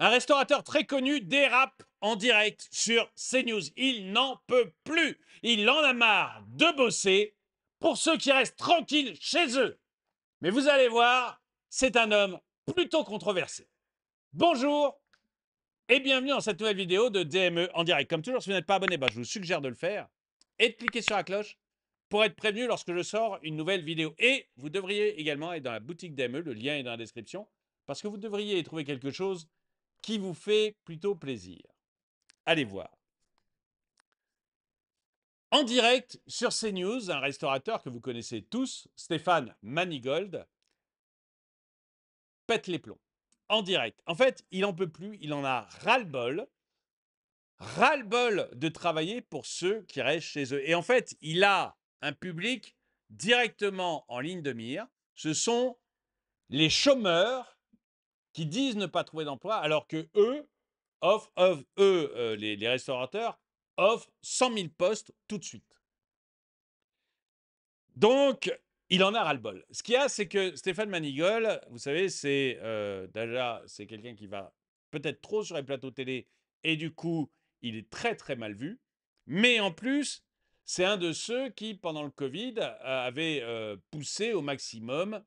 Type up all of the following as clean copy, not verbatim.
Un restaurateur très connu dérape en direct sur CNews. Il n'en peut plus. Il en a marre de bosser pour ceux qui restent tranquilles chez eux. Mais vous allez voir, c'est un homme plutôt controversé. Bonjour et bienvenue dans cette nouvelle vidéo de DME en direct. Comme toujours, si vous n'êtes pas abonné, je vous suggère de le faire et de cliquer sur la cloche pour être prévenu lorsque je sors une nouvelle vidéo. Et vous devriez également aller dans la boutique DME, le lien est dans la description, parce que vous devriez y trouver quelque chose qui vous fait plutôt plaisir. Allez voir. En direct sur CNews, un restaurateur que vous connaissez tous, Stéphane Manigold, pète les plombs. En direct. En fait, il n'en peut plus, il en a ras-le-bol. Ras-le-bol de travailler pour ceux qui restent chez eux. Et en fait, il a un public directement en ligne de mire. Ce sont les chômeurs qui disent ne pas trouver d'emploi, alors que eux les restaurateurs, offrent 100 000 postes tout de suite. Donc, il en a ras-le-bol. Ce qu'il y a, c'est que Stéphane Manigold, vous savez, c'est déjà, c'est quelqu'un qui va peut-être trop sur les plateaux télé et du coup, il est très très mal vu. Mais en plus, c'est un de ceux qui, pendant le Covid, avait poussé au maximum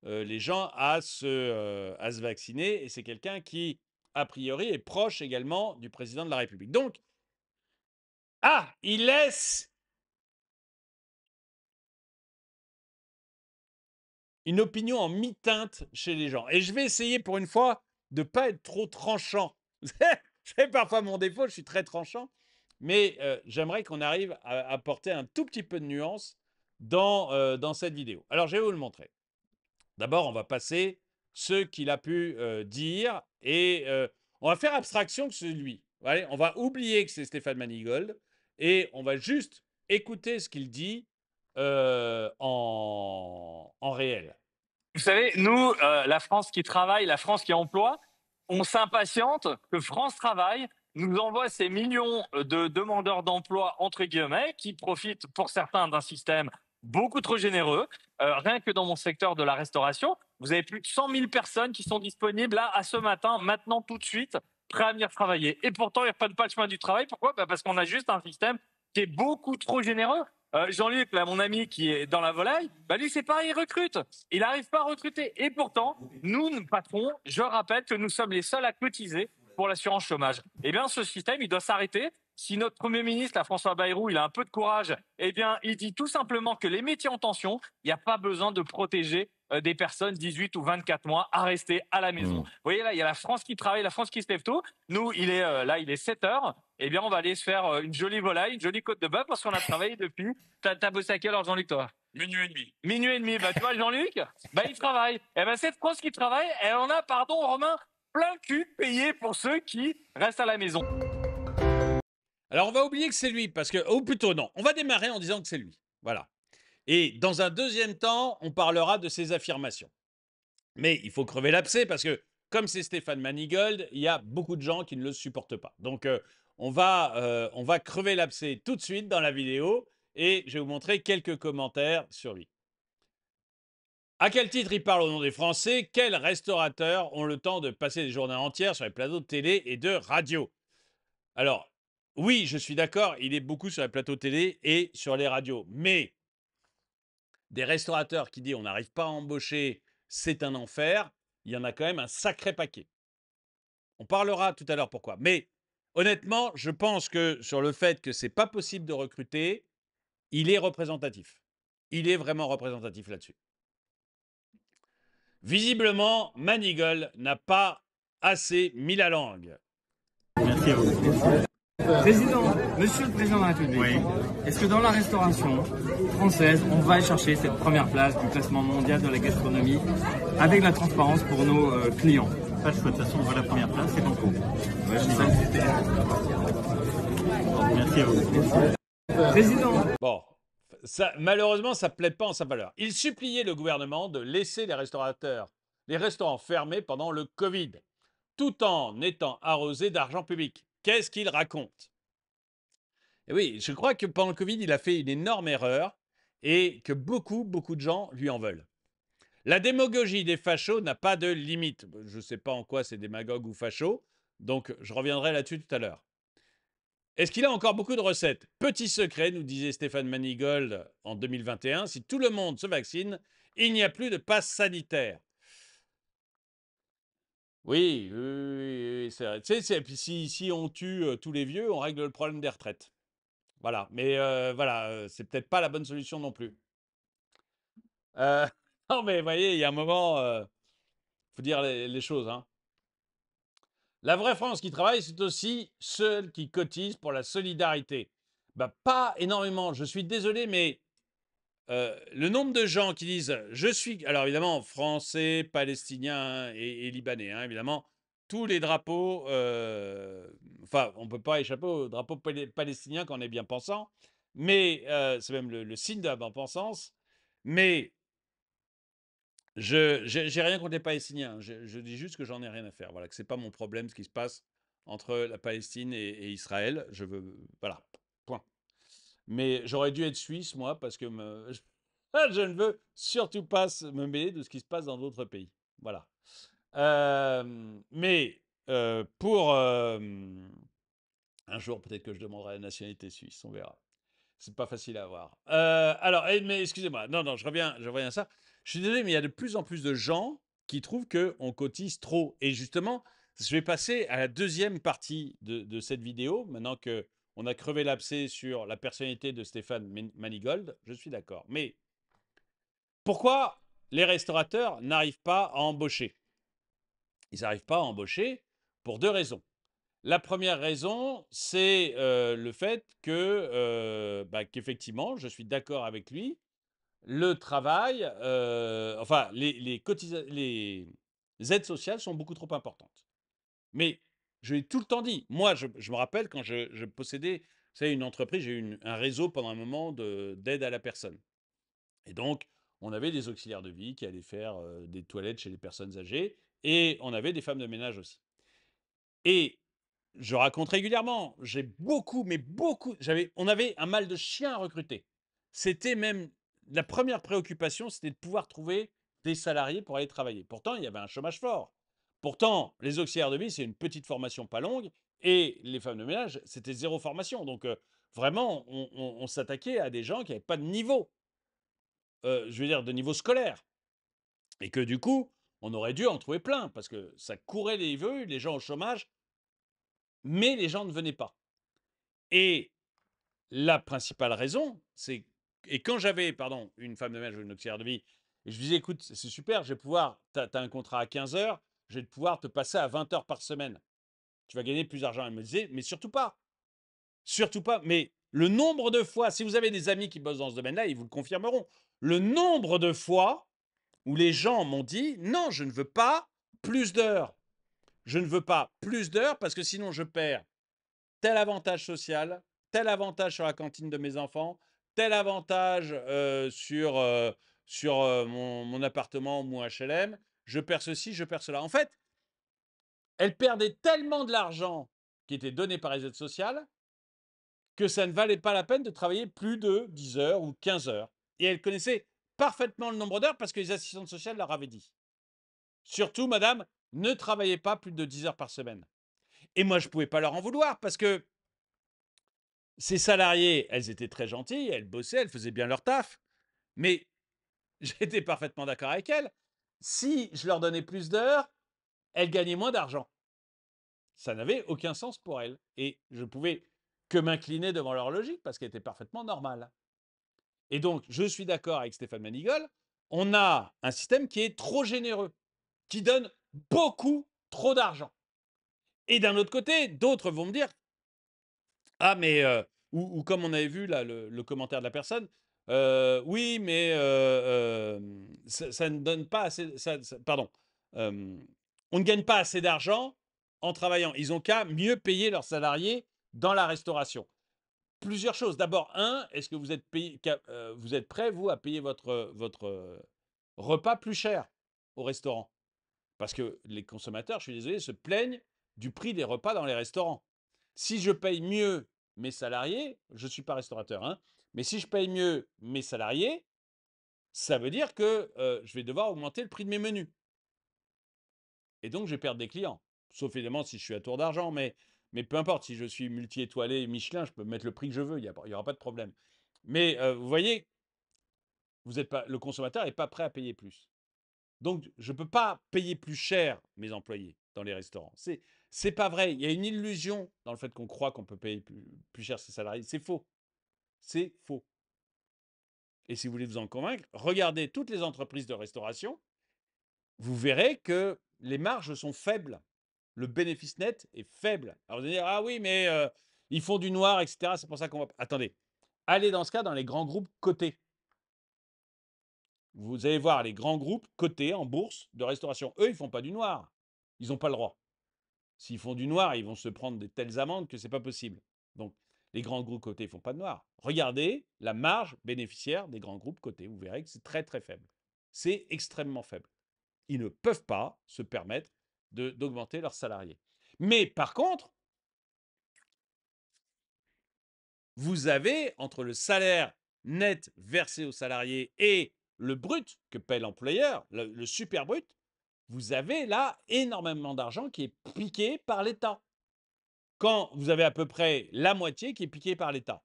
les gens à se vacciner. Et c'est quelqu'un qui, a priori, est proche également du président de la République. Donc, il laisse une opinion en mi-teinte chez les gens. Et je vais essayer pour une fois de ne pas être trop tranchant. C'est parfois mon défaut, je suis très tranchant. Mais j'aimerais qu'on arrive à apporter un tout petit peu de nuance dans cette vidéo. Alors, je vais vous le montrer. D'abord, on va passer ce qu'il a pu dire et on va faire abstraction que c'est lui. Allez, on va oublier que c'est Stéphane Manigold et on va juste écouter ce qu'il dit en réel. Vous savez, nous, la France qui travaille, la France qui emploie, on s'impatiente que France Travail nous envoie ces millions de demandeurs d'emploi, entre guillemets, qui profitent pour certains d'un système beaucoup trop généreux. Rien que dans mon secteur de la restauration, vous avez plus de 100 000 personnes qui sont disponibles là, à ce matin, maintenant, tout de suite, prêts à venir travailler. Et pourtant, ils ne prennent pas le chemin du travail. Pourquoi? Parce qu'on a juste un système qui est beaucoup trop généreux. Jean-Luc, là, mon ami qui est dans la volaille, lui, c'est pareil, il recrute. Il n'arrive pas à recruter. Et pourtant, nous, patrons, je rappelle que nous sommes les seuls à cotiser pour l'assurance chômage. Eh bien, ce système, il doit s'arrêter. Si notre Premier ministre, François Bayrou, il a un peu de courage, eh bien, il dit tout simplement que les métiers en tension, il n'y a pas besoin de protéger des personnes 18 ou 24 mois à rester à la maison. Vous voyez, là, il y a la France qui travaille, la France qui se lève tôt. Nous, il est 7 heures. Eh bien, on va aller se faire une jolie volaille, une jolie côte de bœuf parce qu'on a travaillé depuis. T'as bossé à quelle heure, Jean-Luc, toi? Minuit et demi. Minuit et demi. Tu vois, Jean-Luc, il travaille. Eh ben, cette France qui travaille, elle en a, pardon, Romain, plein le cul payé pour ceux qui restent à la maison. Alors, on va oublier que c'est lui, parce que, ou plutôt non, on va démarrer en disant que c'est lui. Voilà. Et dans un deuxième temps, on parlera de ses affirmations. Mais il faut crever l'abcès, parce que, comme c'est Stéphane Manigold, il y a beaucoup de gens qui ne le supportent pas. Donc, on va crever l'abcès tout de suite dans la vidéo, et je vais vous montrer quelques commentaires sur lui. À quel titre il parle au nom des Français? Quels restaurateurs ont le temps de passer des journées entières sur les plateaux de télé et de radio? Alors, oui, je suis d'accord, il est beaucoup sur les plateaux télé et sur les radios. Mais des restaurateurs qui disent on n'arrive pas à embaucher, c'est un enfer, il y en a quand même un sacré paquet. On parlera tout à l'heure pourquoi. Mais honnêtement, je pense que sur le fait que c'est pas possible de recruter, il est représentatif. Il est vraiment représentatif là-dessus. Visiblement, Manigold n'a pas assez mis la langue. Merci à vous. Monsieur le Président de la République, Oui. est-ce que dans la restauration française, on va chercher cette première place du classement mondial de la gastronomie avec la transparence pour nos clients? Pas le choix, de toute façon, on voit la première place, c'est en cours. Ouais, c'est ça. Merci à vous. Président, Bon, malheureusement, ça ne plaide pas en sa valeur. Il suppliait le gouvernement de laisser les restaurants fermés pendant le Covid, tout en étant arrosés d'argent public. Qu'est-ce qu'il raconte? Et oui, je crois que pendant le Covid, il a fait une énorme erreur et que beaucoup de gens lui en veulent. La démagogie des fachos n'a pas de limite. Je ne sais pas en quoi c'est démagogue ou facho. Donc, je reviendrai là-dessus tout à l'heure. Est-ce qu'il a encore beaucoup de recettes? Petit secret, nous disait Stéphane Manigold en 2021, si tout le monde se vaccine, il n'y a plus de passe sanitaire. Oui, oui, oui, oui, c'est vrai. Tu sais, puis si on tue tous les vieux, on règle le problème des retraites. Voilà, mais voilà, c'est peut-être pas la bonne solution non plus. Non, mais vous voyez, il y a un moment, faut dire les choses, hein. La vraie France qui travaille, c'est aussi ceux qui cotisent pour la solidarité. Bah, pas énormément, je suis désolé, mais le nombre de gens qui disent je suis, alors évidemment, français, palestiniens et libanais, hein, évidemment, tous les drapeaux, enfin, on ne peut pas échapper au drapeau palestinien quand on est bien pensant, mais c'est même le signe de la bien-pensance. Mais j'ai rien contre les Palestiniens. Je dis juste que j'en ai rien à faire. Voilà, que c'est pas mon problème ce qui se passe entre la Palestine et Israël. Je veux, voilà, point. Mais j'aurais dû être suisse, moi, parce que je ne veux surtout pas me mêler de ce qui se passe dans d'autres pays. Voilà. Mais pour un jour, peut-être que je demanderai la nationalité suisse. On verra. C'est pas facile à avoir. Alors, mais excusez-moi, non, non, je reviens à ça. Je suis désolé, mais il y a de plus en plus de gens qui trouvent qu'on cotise trop. Et justement, je vais passer à la deuxième partie de cette vidéo, maintenant que on a crevé l'abcès sur la personnalité de Stéphane Manigold. Je suis d'accord. Mais pourquoi les restaurateurs n'arrivent pas à embaucher? Ils n'arrivent pas à embaucher pour deux raisons. La première raison, c'est le fait que, qu'effectivement, je suis d'accord avec lui, le travail, enfin, les aides sociales sont beaucoup trop importantes. Mais je l'ai tout le temps dit. Moi, je me rappelle quand je possédais, vous savez, une entreprise, j'ai eu un réseau pendant un moment d'aide à la personne. Et donc, on avait des auxiliaires de vie qui allaient faire des toilettes chez les personnes âgées et on avait des femmes de ménage aussi. Et je raconte régulièrement, j'ai beaucoup, mais beaucoup, on avait un mal de chien à recruter. C'était même la première préoccupation, c'était de pouvoir trouver des salariés pour aller travailler. Pourtant, il y avait un chômage fort. Pourtant, les auxiliaires de vie, c'est une petite formation pas longue, et les femmes de ménage, c'était zéro formation. Donc, vraiment, on s'attaquait à des gens qui n'avaient pas de niveau, je veux dire, de niveau scolaire. Et que du coup, on aurait dû en trouver plein, parce que ça courait les vœux, les gens au chômage, mais les gens ne venaient pas. Et la principale raison, c'est, et quand j'avais, pardon, une femme de ménage ou une auxiliaire de vie, et je lui disais, écoute, c'est super, je vais pouvoir, tu as un contrat à 15 heures, je vais pouvoir te passer à 20 heures par semaine. Tu vas gagner plus d'argent. Elle me disait, mais surtout pas. Surtout pas. Mais le nombre de fois, si vous avez des amis qui bossent dans ce domaine-là, ils vous le confirmeront. Le nombre de fois où les gens m'ont dit, non, je ne veux pas plus d'heures. Je ne veux pas plus d'heures parce que sinon je perds tel avantage social, tel avantage sur la cantine de mes enfants, tel avantage sur mon appartement ou mon HLM, je perds ceci, je perds cela. En fait, elle perdait tellement de l'argent qui était donné par les aides sociales que ça ne valait pas la peine de travailler plus de 10 heures ou 15 heures. Et elle connaissait parfaitement le nombre d'heures parce que les assistantes sociales leur avaient dit. Surtout, madame, ne travaillez pas plus de 10 heures par semaine. Et moi, je ne pouvais pas leur en vouloir parce que ces salariés, elles étaient très gentilles, elles bossaient, elles faisaient bien leur taf. Mais j'étais parfaitement d'accord avec elles. Si je leur donnais plus d'heures, elles gagnaient moins d'argent. Ça n'avait aucun sens pour elles. Et je pouvais que m'incliner devant leur logique parce qu'elle était parfaitement normale. Et donc, je suis d'accord avec Stéphane Manigold, on a un système qui est trop généreux, qui donne beaucoup trop d'argent. Et d'un autre côté, d'autres vont me dire, ah mais, ou comme on avait vu là, le commentaire de la personne, oui mais ça ne donne pas assez, pardon, on ne gagne pas assez d'argent en travaillant. Ils ont qu'à mieux payer leurs salariés dans la restauration. Plusieurs choses. D'abord, est-ce que vous êtes, vous êtes prêt, vous, à payer votre repas plus cher au restaurant? Parce que les consommateurs, je suis désolé, se plaignent du prix des repas dans les restaurants. Si je paye mieux mes salariés, je ne suis pas restaurateur, hein, mais si je paye mieux mes salariés, ça veut dire que je vais devoir augmenter le prix de mes menus. Et donc, je vais perdre des clients. sauf évidemment si je suis à tour d'argent, mais peu importe, si je suis multi-étoilé Michelin, je peux mettre le prix que je veux, il n'y aura pas de problème. Mais vous voyez, le consommateur n'est pas prêt à payer plus. Donc, je ne peux pas payer plus cher mes employés dans les restaurants. C'est pas vrai. Il y a une illusion dans le fait qu'on croit qu'on peut payer plus cher ses salariés. C'est faux. C'est faux. Et si vous voulez vous en convaincre, regardez toutes les entreprises de restauration, vous verrez que les marges sont faibles. Le bénéfice net est faible. Alors vous allez dire, ah oui, mais ils font du noir, etc. C'est pour ça qu'on va... Attendez, allez dans ce cas dans les grands groupes cotés. Vous allez voir les grands groupes cotés en bourse de restauration. Eux, ils ne font pas du noir. Ils n'ont pas le droit. S'ils font du noir, ils vont se prendre des telles amendes que ce n'est pas possible. Donc, les grands groupes cotés ne font pas de noir. Regardez la marge bénéficiaire des grands groupes cotés. Vous verrez que c'est très, très faible. C'est extrêmement faible. Ils ne peuvent pas se permettre d'augmenter leurs salariés. Mais par contre, vous avez entre le salaire net versé aux salariés et le brut que paie l'employeur, le super brut, vous avez là énormément d'argent qui est piqué par l'État. Quand vous avez à peu près la moitié qui est piquée par l'État.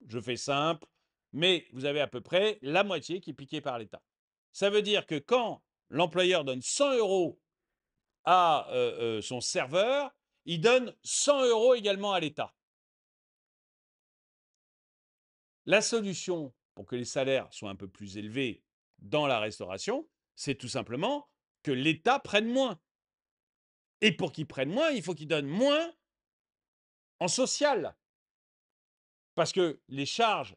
Je fais simple, mais vous avez à peu près la moitié qui est piquée par l'État. Ça veut dire que quand l'employeur donne 100 € à son serveur, il donne 100 € également à l'État. La solution pour que les salaires soient un peu plus élevés dans la restauration, c'est tout simplement que l'État prenne moins. Et pour qu'il prenne moins, il faut qu'il donne moins en social. Parce que les charges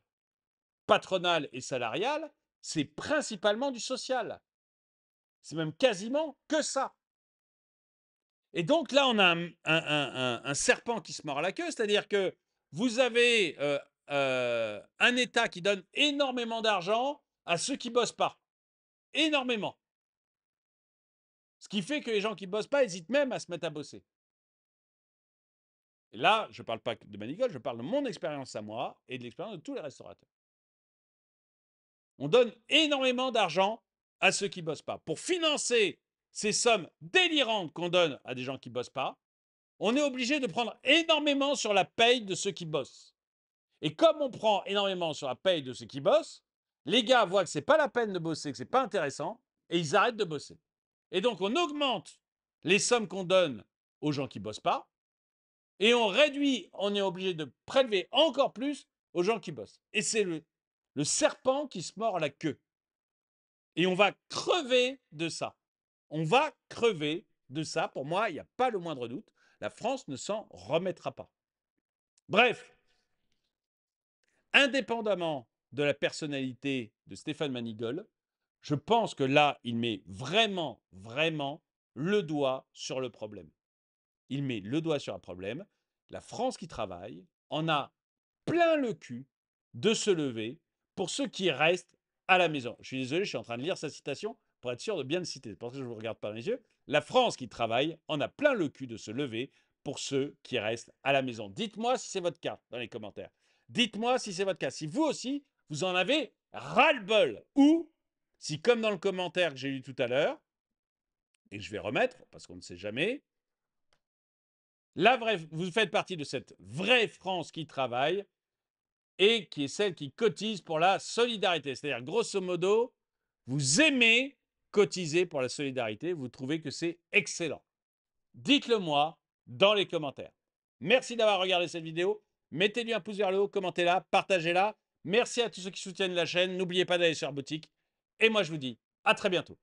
patronales et salariales, c'est principalement du social. C'est même quasiment que ça. Et donc là, on a un serpent qui se mord la queue, c'est-à-dire que vous avez un État qui donne énormément d'argent à ceux qui ne bossent pas. Énormément. Ce qui fait que les gens qui ne bossent pas hésitent même à se mettre à bosser. Et là, je ne parle pas de Manigol, je parle de mon expérience à moi et de l'expérience de tous les restaurateurs. On donne énormément d'argent à ceux qui ne bossent pas. Pour financer ces sommes délirantes qu'on donne à des gens qui ne bossent pas, on est obligé de prendre énormément sur la paye de ceux qui bossent. Et comme on prend énormément sur la paye de ceux qui bossent, les gars voient que ce n'est pas la peine de bosser, que ce n'est pas intéressant, et ils arrêtent de bosser. Et donc, on augmente les sommes qu'on donne aux gens qui ne bossent pas, et on réduit, on est obligé de prélever encore plus aux gens qui bossent. Et c'est le serpent qui se mord la queue. Et on va crever de ça. On va crever de ça. Pour moi, il n'y a pas le moindre doute. La France ne s'en remettra pas. Bref, indépendamment de la personnalité de Stéphane Manigol, je pense que là, il met vraiment, vraiment le doigt sur le problème. Il met le doigt sur un problème. La France qui travaille en a plein le cul de se lever pour ceux qui restent à la maison. Je suis désolé, je suis en train de lire sa citation pour être sûr de bien le citer. C'est pour ça que je ne vous regarde pas dans les yeux. La France qui travaille en a plein le cul de se lever pour ceux qui restent à la maison. Dites-moi si c'est votre cas dans les commentaires. Dites-moi si c'est votre cas. Si vous aussi, vous en avez ras-le-bol. Ou si, comme dans le commentaire que j'ai lu tout à l'heure, et que je vais remettre, parce qu'on ne sait jamais, vous faites partie de cette vraie France qui travaille et qui est celle qui cotise pour la solidarité. C'est-à-dire, grosso modo, vous aimez cotiser pour la solidarité, vous trouvez que c'est excellent. Dites-le moi dans les commentaires. Merci d'avoir regardé cette vidéo. Mettez-lui un pouce vers le haut, commentez-la, partagez-la. Merci à tous ceux qui soutiennent la chaîne. N'oubliez pas d'aller sur la boutique. Et moi, je vous dis à très bientôt.